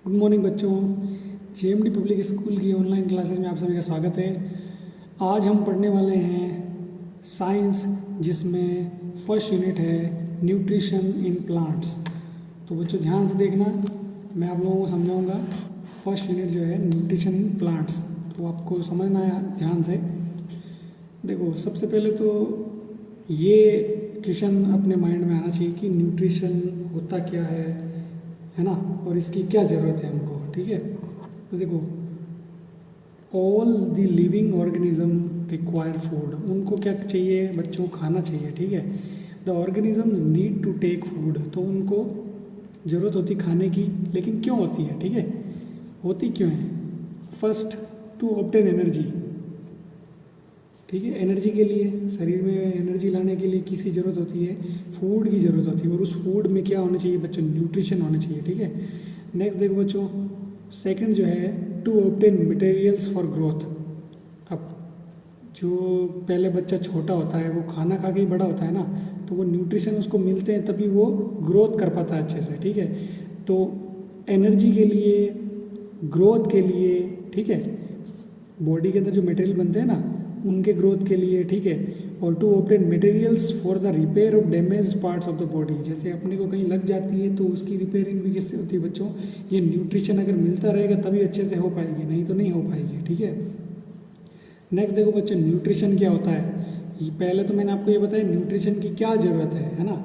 Good morning बच्चों, JMD public school की online classes में आप सभी का स्वागत है। आज हम पढ़ने वाले हैं साइंस, जिसमें फर्स्ट यूनिट है न्यूट्रिशन इन प्लांट्स। तो बच्चों ध्यान से देखना, मैं आप लोगों को समझाऊंगा। फर्स्ट यूनिट जो है न्यूट्रिशन इन प्लांट्स, तो आपको समझना है ध्यान से। देखो, सबसे पहले तो ये क्वेश्चन अपने माइंड में आना चाहिए कि न्यूट्रिशन होता क्या है ना, और इसकी क्या ज़रूरत है हमको। ठीक है, तो देखो, all the living organism require food. उनको क्या चाहिए बच्चों? खाना चाहिए। ठीक है, the organisms need to take food. तो उनको ज़रूरत होती खाने की, लेकिन क्यों होती है? ठीक है, होती क्यों है? First, to obtain energy. ठीक है, एनर्जी के लिए, शरीर में एनर्जी लाने के लिए किसकी ज़रूरत होती है? फूड की ज़रूरत होती है। और उस फूड में क्या होना चाहिए बच्चों? न्यूट्रिशन होना चाहिए। ठीक है, नेक्स्ट देखो बच्चों, सेकंड जो है to obtain materials for growth. अब जो पहले बच्चा छोटा होता है वो खाना खा के ही बड़ा होता है ना, तो वो न्यूट्रिशन उसको मिलते हैं तभी वो ग्रोथ कर पाता है अच्छे से। ठीक है, तो एनर्जी के लिए, ग्रोथ के लिए, ठीक है, बॉडी के अंदर जो मटेरियल बनते हैं ना उनके ग्रोथ के लिए। ठीक है, और to obtain materials for the repair of damage parts of the body. जैसे अपने को कहीं लग जाती है तो उसकी रिपेयरिंग भी किससे होती है बच्चों? ये न्यूट्रिशन अगर मिलता रहेगा तभी अच्छे से हो पाएगी, नहीं तो नहीं हो पाएगी। ठीक है, नेक्स्ट देखो बच्चों, न्यूट्रिशन क्या होता है? पहले तो मैंने आपको ये बताया न्यूट्रिशन की क्या ज़रूरत है ना,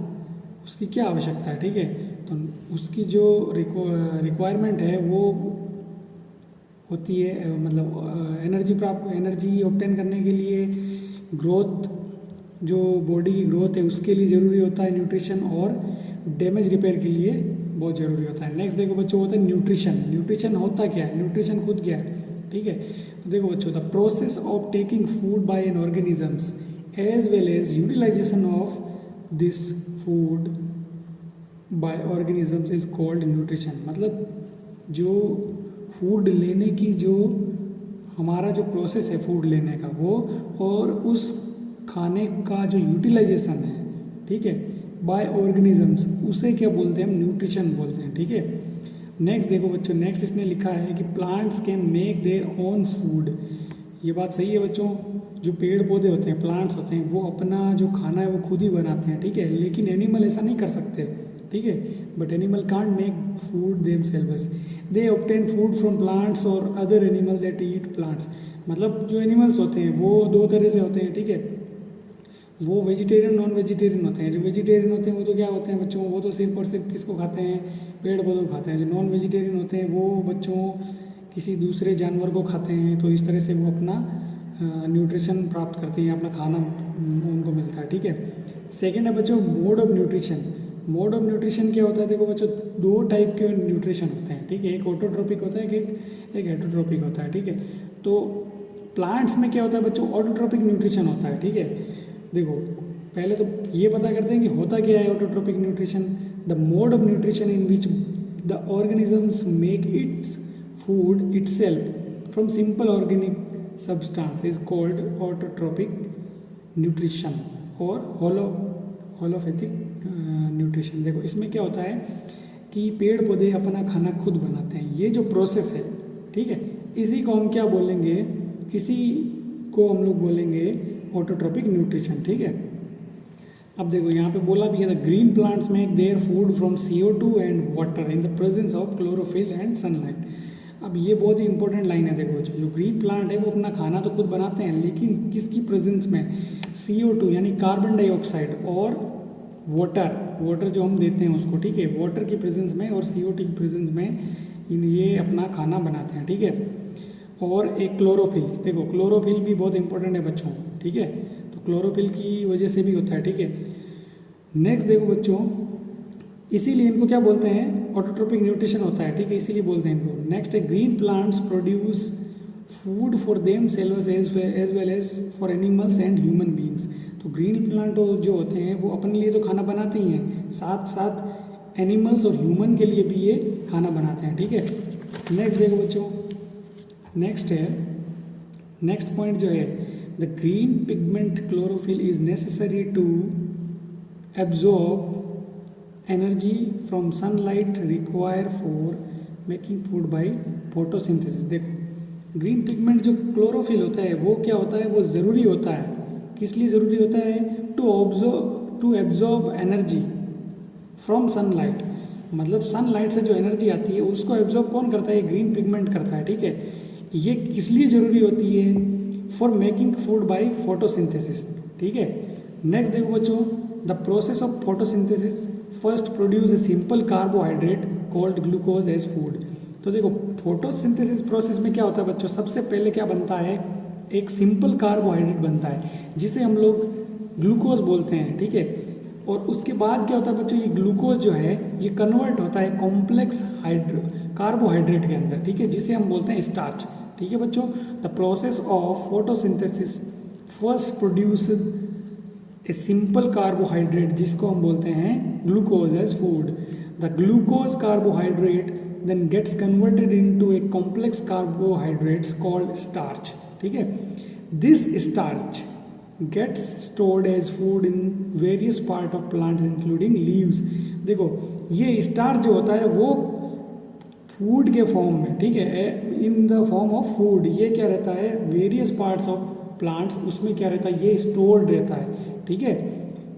उसकी क्या आवश्यकता है। ठीक है, तो उसकी जो रिक्वायरमेंट है वो होती है, मतलब एनर्जी ऑब्टेन करने के लिए, ग्रोथ, जो बॉडी की ग्रोथ है उसके लिए ज़रूरी होता है न्यूट्रिशन, और डैमेज रिपेयर के लिए बहुत ज़रूरी होता है। नेक्स्ट देखो बच्चों, होता है न्यूट्रिशन। न्यूट्रिशन होता क्या है? न्यूट्रिशन खुद क्या है? ठीक है, तो देखो बच्चों, the process of taking food by an organisms as well as utilization of this food by organisms is called nutrition. मतलब जो फूड लेने की, जो हमारा जो प्रोसेस है फूड लेने का वो, और उस खाने का जो यूटिलाइजेशन है, ठीक है, बाय ऑर्गेनिजम्स, उसे क्या बोलते हैं हम? न्यूट्रिशन बोलते हैं। ठीक है, नेक्स्ट देखो बच्चों, नेक्स्ट इसने लिखा है कि plants can make their own food. ये बात सही है बच्चों, जो पेड़ पौधे होते हैं, प्लांट्स होते हैं, वो अपना जो खाना है वो खुद ही बनाते हैं। ठीक है, लेकिन एनिमल ऐसा नहीं कर सकते। ठीक है, but animal can't make food themselves, they obtain food from plants और other animal that eat plants. मतलब जो एनिमल्स होते हैं वो दो तरह से होते हैं। ठीक है, वो वेजिटेरियन, नॉन वेजिटेरियन होते हैं। जो वेजिटेरियन होते हैं वो तो क्या होते हैं बच्चों? वो तो सिर्फ और सिर्फ किसको खाते हैं? पेड़ पौधों को खाते हैं। जो नॉन वेजिटेरियन होते हैं वो बच्चों किसी दूसरे जानवर को खाते हैं। तो इस तरह से वो अपना न्यूट्रिशन प्राप्त करते हैं, अपना खाना उनको मिलता है। ठीक है, सेकेंड है बच्चों mode of nutrition. Mode of nutrition क्या होता है? देखो बच्चों, दो टाइप के न्यूट्रिशन होते हैं। ठीक है, एक ऑटोट्रोपिक होता है, एक हेटरोट्रोपिक होता है। ठीक है, तो प्लांट्स में क्या होता है बच्चों? ऑटोट्रोपिक न्यूट्रिशन होता है। ठीक है, देखो पहले तो ये पता करते हैं कि होता क्या है autotrophic nutrition. The mode of nutrition in which the organisms make its food itself from simple organic substance is called autotrophic nutrition और होलोपैथिक न्यूट्रिशन। देखो इसमें क्या होता है कि पेड़ पौधे अपना खाना खुद बनाते हैं। ये जो प्रोसेस है, ठीक है, इसी को हम क्या बोलेंगे? इसी को हम लोग बोलेंगे ऑटोट्रोपिक न्यूट्रिशन। ठीक है, अब देखो यहाँ पे बोला भी है, the green plants make their food from CO2 and water in the presence of chlorophyll and sunlight. अब ये बहुत ही इंपॉर्टेंट लाइन है। देखो जो ग्रीन प्लांट है वो अपना खाना तो खुद बनाते हैं, लेकिन किसकी प्रेजेंस में? CO2 यानी कार्बन डाइऑक्साइड और वाटर जो हम देते हैं उसको। ठीक है, वाटर की प्रेजेंस में और CO2 की प्रेजेंस में ये अपना खाना बनाते हैं। ठीक है, और एक क्लोरोफिल। देखो क्लोरोफिल भी बहुत इंपॉर्टेंट है बच्चों। ठीक है, तो क्लोरोफिल की वजह से भी होता है। ठीक है, नेक्स्ट देखो बच्चों, इसीलिए इनको क्या बोलते हैं? ऑटोट्रोपिक न्यूट्रिशन होता है। ठीक है, इसीलिए बोलते हैं इनको। नेक्स्ट है green plants produce food for themselves as well as for animals and human beings. तो ग्रीन प्लांट जो होते हैं वो अपने लिए तो खाना बनाते ही हैं, साथ साथ एनिमल्स और ह्यूमन के लिए भी ये खाना बनाते हैं। ठीक है, नेक्स्ट देखो बच्चों, नेक्स्ट है नेक्स्ट पॉइंट जो है, the green pigment chlorophyll is necessary to absorb energy from sunlight require for making food by photosynthesis. देखो ग्रीन पिगमेंट जो क्लोरोफिल होता है वो क्या होता है, वो ज़रूरी होता है, किस लिए ज़रूरी होता है, to absorb energy from sunlight. मतलब सनलाइट से जो एनर्जी आती है उसको एब्जॉर्ब कौन करता है, ग्रीन पिगमेंट करता है, ठीक है। ये किस लिए ज़रूरी होती है, for making food by photosynthesis, ठीक है। नेक्स्ट देखो बच्चों, the process of photosynthesis first produce a simple carbohydrate called glucose as food. तो देखो फोटोसिंथेसिस प्रोसेस में क्या होता है बच्चों, सबसे पहले क्या बनता है, एक सिंपल कार्बोहाइड्रेट बनता है जिसे हम लोग ग्लूकोज बोलते हैं, ठीक है। और उसके बाद क्या होता है बच्चों, ये ग्लूकोज जो है ये कन्वर्ट होता है कॉम्प्लेक्स कार्बोहाइड्रेट के अंदर, ठीक है, जिसे हम बोलते हैं स्टार्च, ठीक है बच्चों। The process of photosynthesis first produce a simple carbohydrate जिसको हम बोलते हैं glucose as food. The glucose carbohydrate then gets converted into a complex carbohydrates called starch, ठीक है। This starch gets stored as food in various part of plants including leaves। देखो ये starch जो होता है वो फूड के फॉर्म में, ठीक है, in the form of food, ये क्या रहता है, वेरियस पार्ट्स ऑफ प्लांट्स, उसमें क्या रहता है, ये स्टोर्ड रहता है, ठीक है,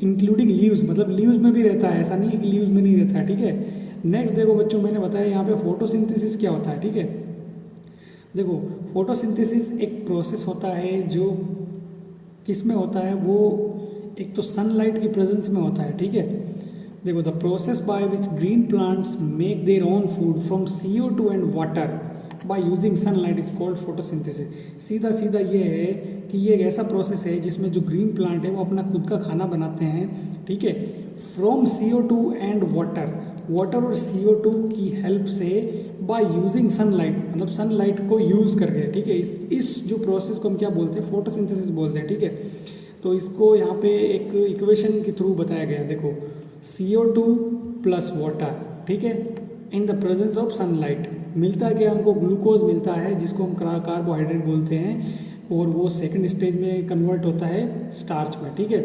इंक्लूडिंग लीव्स, मतलब लीव्स में भी रहता है, ऐसा नहीं है कि लीव्स में नहीं रहता है, ठीक है। नेक्स्ट देखो बच्चों, मैंने बताया यहाँ पे फोटोसिंथेसिस क्या होता है, ठीक है। देखो फोटोसिंथेसिस एक प्रोसेस होता है जो किस में होता है, वो एक तो सनलाइट की प्रेजेंस में होता है, ठीक है। देखो the process by which green plants make their own food from CO2 and water by using sunlight is called photosynthesis. सीधा सीधा ये है कि ये एक ऐसा प्रोसेस है जिसमें जो ग्रीन प्लांट है वो अपना खुद का खाना बनाते हैं, ठीक है, फ्रॉम CO2 एंड वाटर और CO2 की हेल्प से बाय यूजिंग सनलाइट, मतलब सनलाइट को यूज़ करके, ठीक है। इस जो प्रोसेस को हम क्या बोलते हैं, फोटोसिंथेसिस बोलते हैं, ठीक है। तो इसको यहाँ पे एक इक्वेशन के थ्रू बताया गया, देखो CO2 प्लस वाटर, ठीक है, in the presence of sunlight मिलता है कि हमको ग्लूकोज मिलता है जिसको हम कार्बोहाइड्रेट बोलते हैं, और वो सेकंड स्टेज में कन्वर्ट होता है स्टार्च में, ठीक है,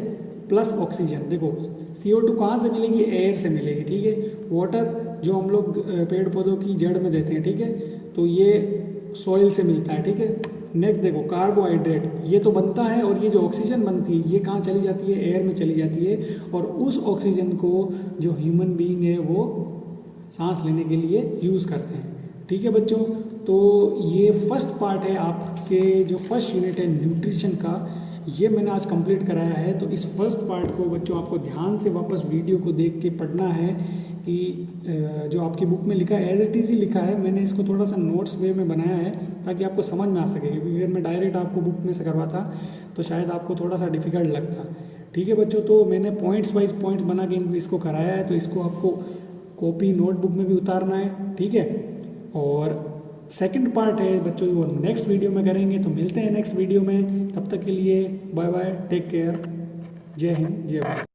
प्लस ऑक्सीजन। देखो CO2 कहाँ से मिलेगी, एयर से मिलेगी, ठीक है। वाटर जो हम लोग पेड़ पौधों की जड़ में देते हैं, ठीक है, तो ये सॉइल से मिलता है, ठीक है। नेक्स्ट देखो कार्बोहाइड्रेट, ये तो बनता है, और ये जो ऑक्सीजन बनती है ये कहाँ चली जाती है, एयर में चली जाती है, और उस ऑक्सीजन को जो ह्यूमन बीइंग है वो सांस लेने के लिए यूज़ करते हैं, ठीक है बच्चों। तो ये फर्स्ट पार्ट है आपके जो फर्स्ट यूनिट है न्यूट्रिशन का, ये मैंने आज कंप्लीट कराया है। तो इस फर्स्ट पार्ट को बच्चों आपको ध्यान से वापस वीडियो को देख के पढ़ना है कि जो आपकी बुक में लिखा है एज इट इज़ ही लिखा है, मैंने इसको थोड़ा सा नोट्स वे में बनाया है ताकि आपको समझ में आ सके, क्योंकि अगर मैं डायरेक्ट आपको बुक में से करवाता तो शायद आपको थोड़ा सा डिफिकल्ट लगता, ठीक है बच्चों। तो मैंने पॉइंट्स वाइज पॉइंट्स बना के इसको कराया है, तो इसको आपको कॉपी नोटबुक में भी उतारना है, ठीक है। और सेकंड पार्ट है बच्चों वो नेक्स्ट वीडियो में करेंगे, तो मिलते हैं नेक्स्ट वीडियो में, तब तक के लिए बाय बाय, टेक केयर, जय हिंद जय भारत।